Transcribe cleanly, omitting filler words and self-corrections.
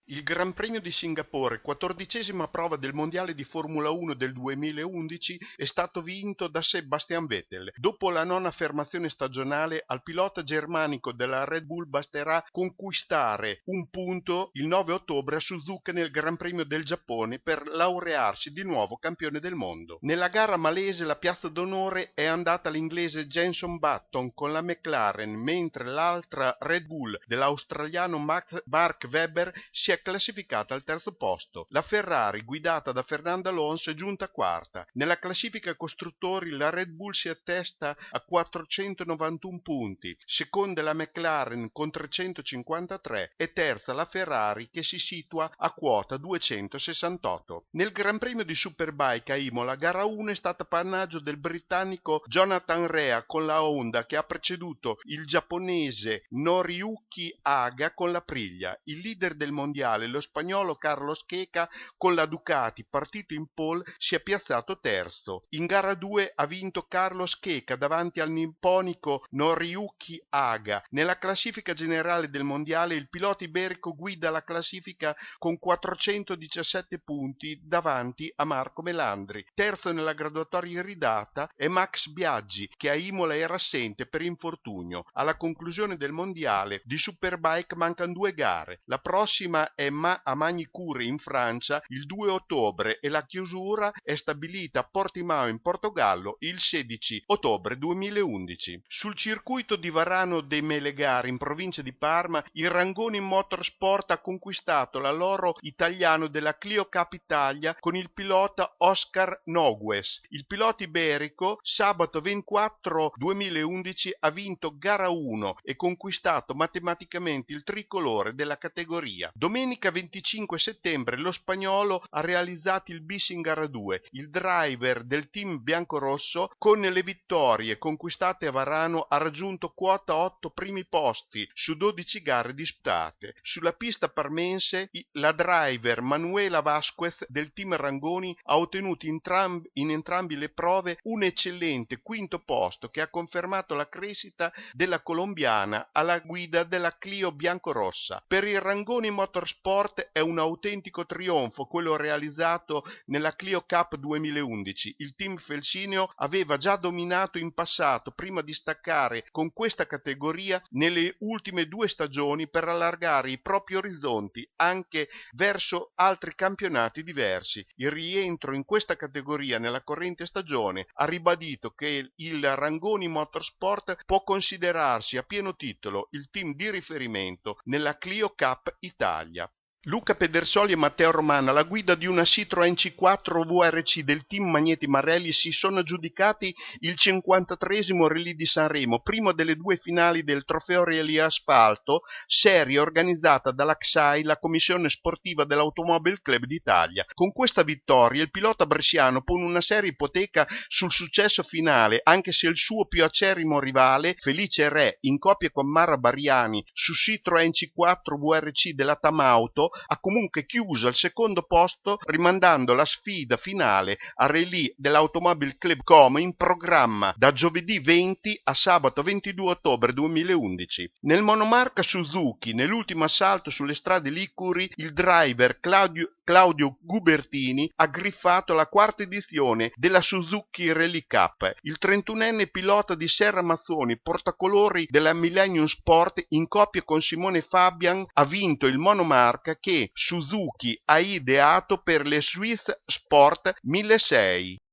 Il Gran Premio di Singapore, 14ª prova del Mondiale di Formula 1 del 2011, è stato vinto da Sebastian Vettel. Dopo la nona affermazione stagionale, al pilota germanico della Red Bull basterà conquistare un punto il 9 ottobre a Suzuka nel Gran Premio del Giappone per laurearsi di nuovo campione del mondo. Nella gara malese la piazza d'onore è andata all'inglese Jenson Button con la McLaren, mentre l'altra Red Bull dell'australiano Mark Webber si è classificata al terzo posto. La Ferrari, guidata da Fernando Alonso, è giunta quarta. Nella classifica costruttori la Red Bull si attesta a 491 punti, seconda la McLaren con 353 e terza la Ferrari che si situa a quota 268. Nel Gran Premio di Superbike a Imola, gara 1 è stata appannaggio del britannico Jonathan Rea con la Honda, che ha preceduto il giapponese Noriyuki Haga con la Aprilia. Il leader del mondiale, lo spagnolo Carlos Checa, con la Ducati, partito in pole, si è piazzato terzo. In gara 2 ha vinto Carlos Checa davanti al nipponico Noriyuki Haga. Nella classifica generale del mondiale il pilota iberico guida la classifica con 417 punti davanti a Marco Melandri. Terzo nella graduatoria iridata è Max Biaggi, che a Imola era assente per infortunio. Alla conclusione del mondiale di Superbike mancano 2 gare. La prossima è a Magny-Cours in Francia il 2 ottobre e la chiusura è stabilita a Portimao in Portogallo il 16 ottobre 2011. Sul circuito di Varano dei Melegari in provincia di Parma, il Rangoni Motorsport ha conquistato la loro italiano della Clio Cup Italia con il pilota Oscar Nogues. Il pilota iberico sabato 24 2011 ha vinto gara 1 e conquistato matematicamente il tricolore della categoria. Domenica 25 settembre lo spagnolo ha realizzato il bis in gara 2. Il driver del team biancorosso, con le vittorie conquistate a Varano, ha raggiunto quota 8 primi posti su 12 gare disputate. Sulla pista parmense la driver Manuela Vasquez del team Rangoni ha ottenuto in entrambe le prove un eccellente quinto posto che ha confermato la crescita della colombiana alla guida della Clio biancorossa. Per il Rangoni Motorsport è un autentico trionfo quello realizzato nella Clio Cup 2011. Il team Felsineo aveva già dominato in passato prima di staccare con questa categoria nelle ultime 2 stagioni per allargare i propri orizzonti anche verso altri campionati diversi. Il rientro in questa categoria nella corrente stagione ha ribadito che il Rangoni Motorsport può considerarsi a pieno titolo il team di riferimento nella Clio Cup Italia. Luca Pedersoli e Matteo Romano, alla guida di una Citroën C4 VRC del team Magneti Marelli, si sono aggiudicati il 53esimo Rally di Sanremo, primo delle 2 finali del Trofeo Rally Asfalto, serie organizzata dalla CSAI, la Commissione Sportiva dell'Automobile Club d'Italia. Con questa vittoria il pilota bresciano pone una seria ipoteca sul successo finale, anche se il suo più acerrimo rivale, Felice Re, in coppia con Mara Bariani su Citroën C4 VRC della Tamauto, ha comunque chiuso al secondo posto, rimandando la sfida finale al rally dell'Automobile Club Como in programma da giovedì 20 a sabato 22 ottobre 2011. Nel monomarca Suzuki, nell'ultimo assalto sulle strade liguri, il driver Claudio Gubertini ha griffato la 4ª edizione della Suzuki Rally Cup. Il 31enne pilota di Serra Mazzoni, portacolori della Millennium Sport, in coppia con Simone Fabian, ha vinto il monomarca che Suzuki ha ideato per le Swiss Sport 1600.